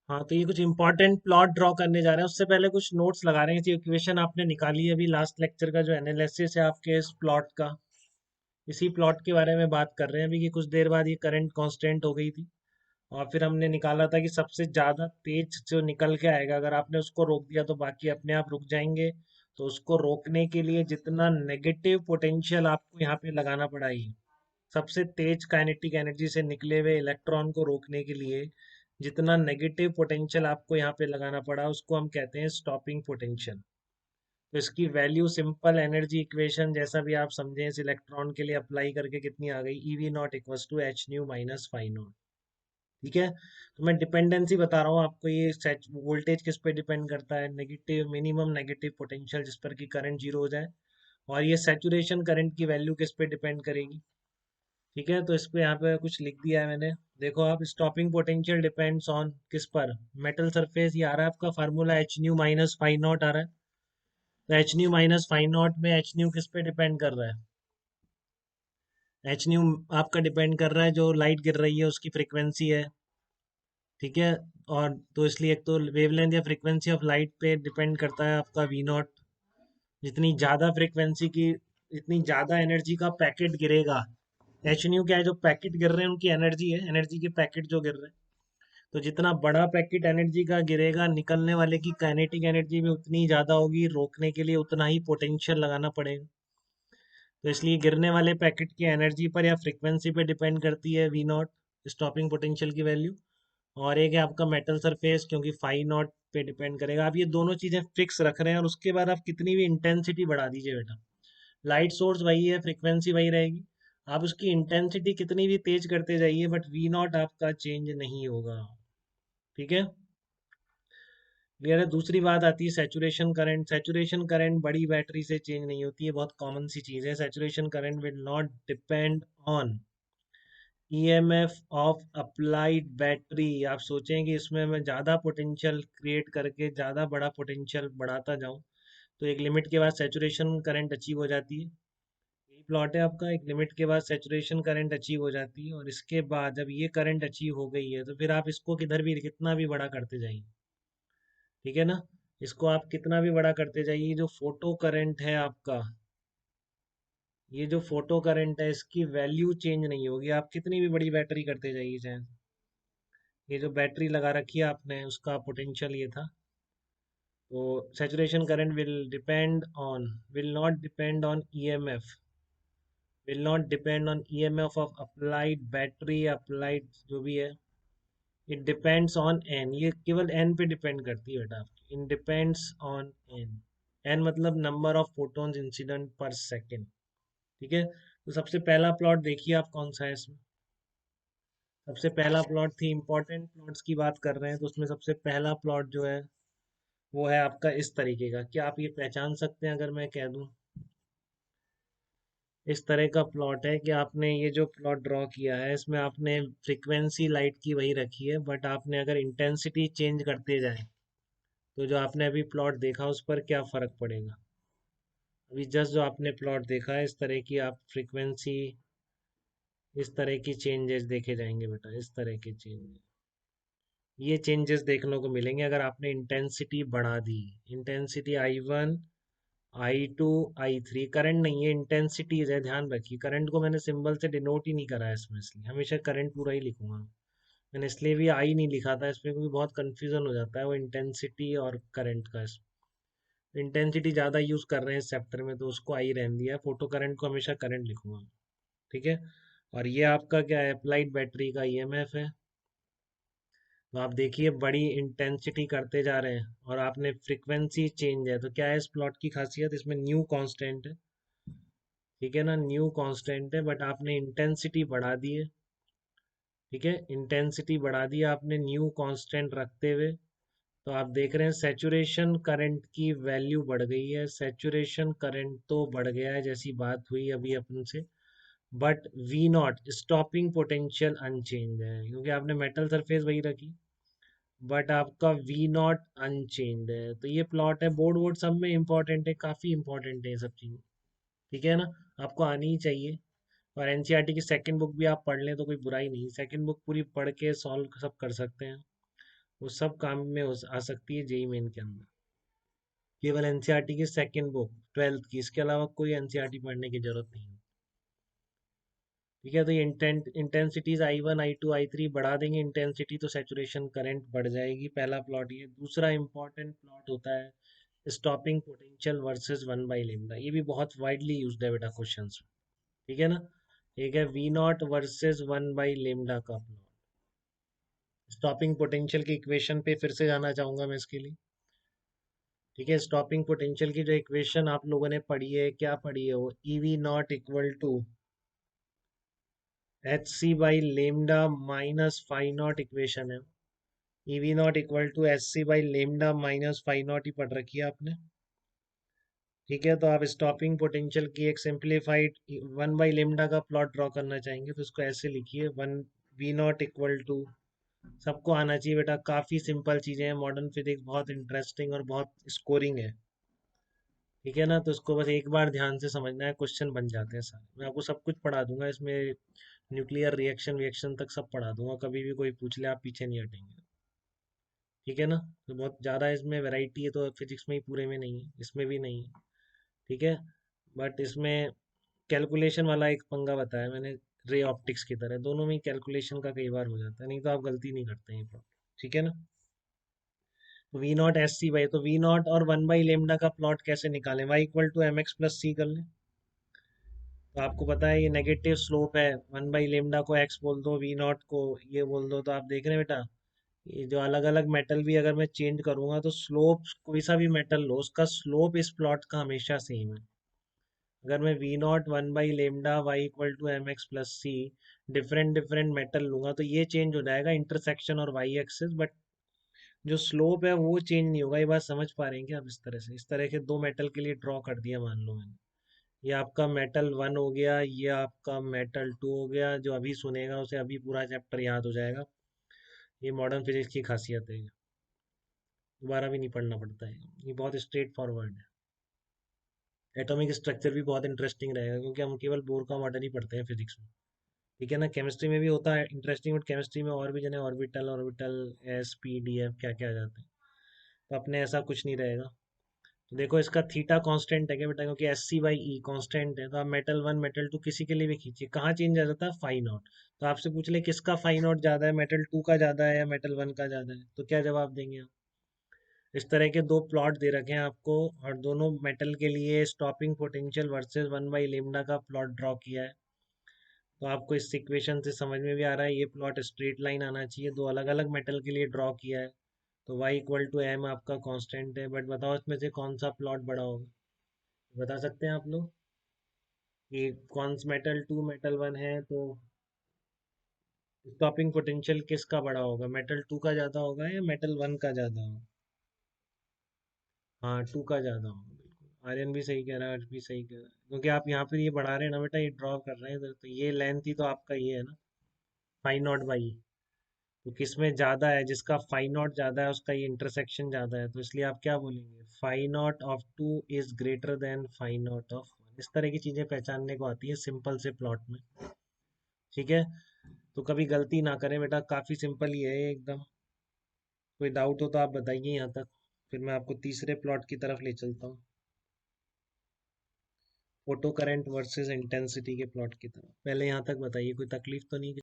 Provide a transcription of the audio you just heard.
हाँ, तो ये कुछ इंपॉर्टेंट प्लॉट ड्रॉ करने जा रहे हैं, उससे पहले कुछ नोट्स लगा रहे हैं। जो इक्वेशन आपने निकाली है अभी लास्ट लेक्चर का, जो एनालिसिस है आपके इस प्लॉट का, इसी प्लॉट के बारे में बात कर रहे हैं अभी, कि कुछ देर बाद ये करंट कांस्टेंट हो गई थी। और फिर हमने निकाला था कि सबसे ज़्यादा तेज जो निकल के आएगा, अगर आपने उसको रोक दिया तो बाकी अपने आप रुक जाएंगे। तो उसको रोकने के लिए जितना नेगेटिव पोटेंशियल आपको यहाँ पे लगाना पड़ा, ही सबसे तेज काइनेटिक एनर्जी से निकले हुए इलेक्ट्रॉन को रोकने के लिए जितना नेगेटिव पोटेंशियल आपको यहाँ पे लगाना पड़ा, उसको हम कहते हैं स्टॉपिंग पोटेंशियल। तो इसकी वैल्यू सिंपल एनर्जी इक्वेशन जैसा भी आप समझें, इस इलेक्ट्रॉन के लिए अप्लाई करके कितनी आ गई, E V naught equals to H nu minus phi naught. ठीक है, तो मैं डिपेंडेंसी बता रहा हूँ आपको। ये वोल्टेज किस पे डिपेंड करता है, नेगेटिव मिनिमम नेगेटिव पोटेंशियल जिस पर कि करंट जीरो हो जाए। और ये सैचुरेशन करंट की वैल्यू किस पे डिपेंड करेगी। ठीक है, तो इस पे यहाँ पे कुछ लिख दिया है मैंने। देखो आप, स्टॉपिंग पोटेंशियल डिपेंड्स ऑन किस पर, मेटल सरफेस। ये आ रहा है आपका formula, H nu minus phi naught आ रहा है। तो H nu minus phi naught में एच न्यू किस पे डिपेंड कर रहा है, एच न्यू आपका डिपेंड कर रहा है जो लाइट गिर रही है उसकी फ्रिक्वेंसी है। ठीक है, और तो इसलिए एक तो वेवलेंथ या फ्रीक्वेंसी ऑफ लाइट पे डिपेंड करता है आपका वी नॉट। जितनी ज़्यादा फ्रीक्वेंसी की, जितनी ज़्यादा एनर्जी का पैकेट गिरेगा, एच न्यू क्या है, जो पैकेट गिर रहे हैं उनकी एनर्जी है, एनर्जी के पैकेट जो गिर रहे हैं। तो जितना बड़ा पैकेट एनर्जी का गिरेगा, निकलने वाले की काइनेटिक एनर्जी भी उतनी ज़्यादा होगी, रोकने के लिए उतना ही पोटेंशियल लगाना पड़ेगा। तो इसलिए गिरने वाले पैकेट की एनर्जी पर या फ्रीक्वेंसी पे डिपेंड करती है वी नॉट, स्टॉपिंग पोटेंशियल की वैल्यू। और एक है आपका मेटल सरफेस, क्योंकि फाई नॉट पे डिपेंड करेगा। आप ये दोनों चीज़ें फिक्स रख रहे हैं, और उसके बाद आप कितनी भी इंटेंसिटी बढ़ा दीजिए बेटा, लाइट सोर्स वही है, फ्रीक्वेंसी वही रहेगी। आप उसकी इंटेंसिटी कितनी भी तेज करते जाइए, बट वी नॉट आपका चेंज नहीं होगा। ठीक है, क्लियर है। दूसरी बात आती है सैचुरेशन करंट। सैचुरेशन करंट बड़ी बैटरी से चेंज नहीं होती है, बहुत कॉमन सी चीज़ है। Saturation current will not depend on EMF of applied battery. आप सोचें कि इसमें मैं ज़्यादा पोटेंशियल क्रिएट करके ज़्यादा बड़ा पोटेंशियल बढ़ाता जाऊं, तो एक लिमिट के बाद सैचुरेशन करंट अचीव हो जाती है। यही प्लॉट है आपका, एक लिमिट के बाद सैचुरेशन करंट अचीव हो जाती है, और इसके बाद जब ये करंट अचीव हो गई है, तो फिर आप इसको किधर भी कितना भी बड़ा करते जाइए। ठीक है ना, इसको आप कितना भी बड़ा करते जाइए, जो फोटो करंट है आपका, ये जो फोटो करंट है, इसकी वैल्यू चेंज नहीं होगी, आप कितनी भी बड़ी बैटरी करते जाइए चाहे। ये जो बैटरी लगा रखी है आपने, उसका पोटेंशियल ये था। तो saturation current will not depend on EMF, will not depend on EMF of applied battery, applied जो भी है। इट डिपेंड्स ऑन एन, ये केवल एन पे डिपेंड करती है बेटा आपकी। इन डिपेंड्स ऑन एन, एन मतलब नंबर ऑफ फोटॉन्स इंसिडेंट पर सेकेंड। ठीक है, तो सबसे पहला प्लॉट देखिए आप कौन सा है इसमें। सबसे पहला प्लॉट थी, इंपॉर्टेंट प्लॉट्स की बात कर रहे हैं, तो उसमें सबसे पहला प्लॉट जो है वो है आपका इस तरीके का। क्या आप ये पहचान सकते हैं अगर मैं कह दूं, इस तरह का प्लॉट है कि आपने ये जो प्लॉट ड्रॉ किया है, इसमें आपने फ्रीक्वेंसी लाइट की वही रखी है, बट आपने अगर इंटेंसिटी चेंज करते जाए, तो जो आपने अभी प्लॉट देखा उस पर क्या फर्क पड़ेगा। अभी जस्ट जो आपने प्लॉट देखा है, इस तरह की आप फ्रीक्वेंसी, इस तरह की चेंजेस देखे जाएंगे बेटा, इस तरह के चेंजेस, ये चेंजेस देखने को मिलेंगे अगर आपने इंटेंसिटी बढ़ा दी। Intensity I 1, I 2, I 3, current नहीं है, इंटेंसिटीज है, ध्यान रखिए। करंट को मैंने सिंबल से डिनोट ही नहीं करा है इसमें, इसलिए हमेशा करंट पूरा ही लिखूंगा। मैंने इसलिए भी आई नहीं लिखा था इसमें, क्योंकि बहुत कंफ्यूजन हो जाता है वो इंटेंसिटी और करंट का। इंटेंसिटी ज़्यादा यूज़ कर रहे हैं इस चैप्टर में, तो उसको आई रहने दिया, फोटो करंट को हमेशा करंट लिखूंगा। ठीक है, और ये आपका क्या है, अप्लाइड बैटरी का ईएमएफ है। तो आप देखिए बड़ी इंटेंसिटी करते जा रहे हैं, और आपने फ्रीक्वेंसी चेंज है, तो क्या है इस प्लॉट की खासियत, इसमें न्यू कांस्टेंट है। ठीक है ना, न्यू कांस्टेंट है, बट आपने इंटेंसिटी बढ़ा दी है। ठीक है, इंटेंसिटी बढ़ा दी आपने न्यू कांस्टेंट रखते हुए। तो आप देख रहे हैं सैचुरेशन करंट की वैल्यू बढ़ गई है। सैचुरेशन करंट तो बढ़ गया है जैसी बात हुई अभी अपन से, but V naught stopping potential unchanged है, क्योंकि आपने मेटल सरफेस वही रखी, बट आपका वी नॉट अनचेंज है। तो ये प्लॉट है, बोर्ड वोर्ड सब में इंपॉर्टेंट है, काफ़ी इंपॉर्टेंट है ये सब चीज़ें। ठीक है ना, आपको आनी ही चाहिए। और एनसीईआरटी की सेकंड बुक भी आप पढ़ लें तो कोई बुराई नहीं, सेकंड बुक पूरी पढ़ के सॉल्व सब कर सकते हैं। वो सब काम में आ सकती है जेई मेन के अंदर। केवल एनसीईआरटी की सेकंड बुक 12th की, इसके अलावा कोई एनसीईआरटी पढ़ने की जरूरत नहीं है। ठीक है, तो ये इंटेंसिटीज I1 I2 I3 बढ़ा देंगे इंटेंसिटी, तो सैचुरेशन करंट बढ़ जाएगी। पहला प्लॉट ये। दूसरा इंपॉर्टेंट प्लॉट होता है स्टॉपिंग पोटेंशियल वर्सेस 1/λ। ये भी बहुत वाइडली यूज्ड है बेटा क्वेश्चंस में। ठीक है ना। एक है वी नॉट वर्सेस 1/λ का प्लॉट। स्टॉपिंग पोटेंशियल की इक्वेशन पे फिर से जाना चाहूंगा मैं इसके लिए। ठीक है, स्टॉपिंग पोटेंशियल की जो इक्वेशन आप लोगों ने पढ़ी है, क्या पढ़ी है वो, E V naught equal to H C by lambda minus phi naught equation है। E V naught equal to H C by lambda minus phi naught ही पढ़ रखी है आपने। ठीक है, तो आप स्टॉपिंग पोटेंशियल की एक सिंप्लीफाइड 1/λ का प्लॉट ड्रॉ करना चाहेंगे, तो इसको ऐसे लिखिए, one V naught equal to, सबको आना चाहिए बेटा, काफ़ी सिंपल चीज़ें हैं, मॉडर्न फिजिक्स बहुत इंटरेस्टिंग और बहुत स्कोरिंग है। ठीक है ना, तो इसको बस एक बार ध्यान से समझना है, क्वेश्चन बन जाते हैं सारे। मैं आपको सब कुछ पढ़ा दूंगा इसमें, न्यूक्लियर रिएक्शन विएक्शन तक सब पढ़ा दूंगा, कभी भी कोई पूछ ले आप पीछे नहीं हटेंगे। ठीक है ना। तो बहुत ज़्यादा इसमें वैरायटी है, तो फिजिक्स में ही पूरे में नहीं है, इसमें भी नहीं है। ठीक है, बट इसमें कैलकुलेशन वाला एक पंगा बताया मैंने, रे ऑप्टिक्स की तरह, दोनों में ही कैलकुलेशन का कई बार हो जाता है, नहीं तो आप गलती नहीं करते हैं पर। ठीक है ना। V naught S C by, तो वी नॉट और 1/λ का प्लॉट कैसे निकालें, Y equal to M X plus C कर लें। तो आपको पता है ये नेगेटिव स्लोप है, 1/λ को एक्स बोल दो, वी नॉट को ये बोल दो, तो आप देख रहे हैं बेटा, ये जो अलग अलग मेटल भी अगर मैं चेंज करूंगा तो स्लोप, कोई सा भी मेटल लो उसका स्लोप इस प्लॉट का हमेशा सेम है। अगर मैं V naught 1/λ Y equal to M X plus C, different different metal लूंगा तो ये चेंज हो जाएगा इंटरसेक्शन और वाई एक्सिस, बट जो स्लोप है वो चेंज नहीं होगा। ये बात समझ पा रहे हैं क्या आप। इस तरह से, इस तरह के दो मेटल के लिए ड्रॉ कर दिया मान लो मैंने, ये आपका मेटल वन हो गया, ये आपका मेटल टू हो गया। जो अभी सुनेगा उसे अभी पूरा चैप्टर याद हो जाएगा। ये मॉडर्न फिजिक्स की खासियत है, दोबारा भी नहीं पढ़ना पड़ता है, ये बहुत स्ट्रेट फॉरवर्ड है। एटॉमिक स्ट्रक्चर भी बहुत इंटरेस्टिंग रहेगा, क्योंकि हम केवल बोर का मॉडल ही पढ़ते हैं फिजिक्स में। ठीक है ना। केमिस्ट्री में भी होता है इंटरेस्टिंग, बट केमिस्ट्री में और भी जने orbital orbital S P D F क्या क्या आ जाते हैं, तो अपने ऐसा कुछ नहीं रहेगा। तो देखो इसका थीटा कांस्टेंट है क्या बेटा, क्योंकि S C by E constant है, तो आप मेटल वन मेटल टू किसी के लिए भी खींचिए, कहाँ चेंज आ जाता है, फाई नॉट। तो आपसे पूछ ले किसका फाई नॉट ज़्यादा है, मेटल टू का ज़्यादा है या मेटल वन का ज़्यादा है, तो क्या जवाब देंगे आप। इस तरह के दो प्लॉट दे रखे हैं आपको, और दोनों मेटल के लिए स्टॉपिंग पोटेंशियल वर्सेस 1/λ का प्लॉट ड्रॉ किया है। तो आपको इस इक्वेशन से समझ में भी आ रहा है, ये प्लॉट स्ट्रेट लाइन आना चाहिए। दो अलग अलग मेटल के लिए ड्रॉ किया है, तो y इक्वल टू एम आपका कांस्टेंट है, बट बताओ इसमें से कौन सा प्लॉट बड़ा होगा, बता सकते हैं आप लोग कि कौन सा मेटल टू मेटल वन है, तो स्टॉपिंग पोटेंशियल किसका बड़ा होगा, मेटल टू का ज़्यादा होगा या मेटल वन का ज़्यादा होगा। हाँ, टू का ज़्यादा होगा बिल्कुल, आर्यन भी सही कह रहा है, अर्श भी सही कह रहा है, क्योंकि आप यहाँ पे ये बढ़ा रहे हैं ना बेटा, ये ड्रॉ कर रहे हैं, तो ये लेंथ ही तो आपका ये है ना, फाई नॉट बाई। तो किसमें ज़्यादा है, जिसका फाई नॉट ज़्यादा है उसका ये इंटरसेक्शन ज़्यादा है, तो इसलिए आप क्या बोलेंगे, phi naught of two is greater than phi naught of one. इस तरह की चीज़ें पहचानने को आती है सिंपल से प्लॉट में। ठीक है, तो कभी गलती ना करें बेटा, काफ़ी सिंपल ही है ये एकदम। कोई डाउट हो तो आप बताइए यहाँ तक, फिर मैं आपको तीसरे प्लॉट की तरफ ले चलता हूँ, फोटो करंट वर्सेस इंटेंसिटी के प्लॉट की तरफ। पहले यहाँ तक बताइए, कोई तकलीफ तो नहीं।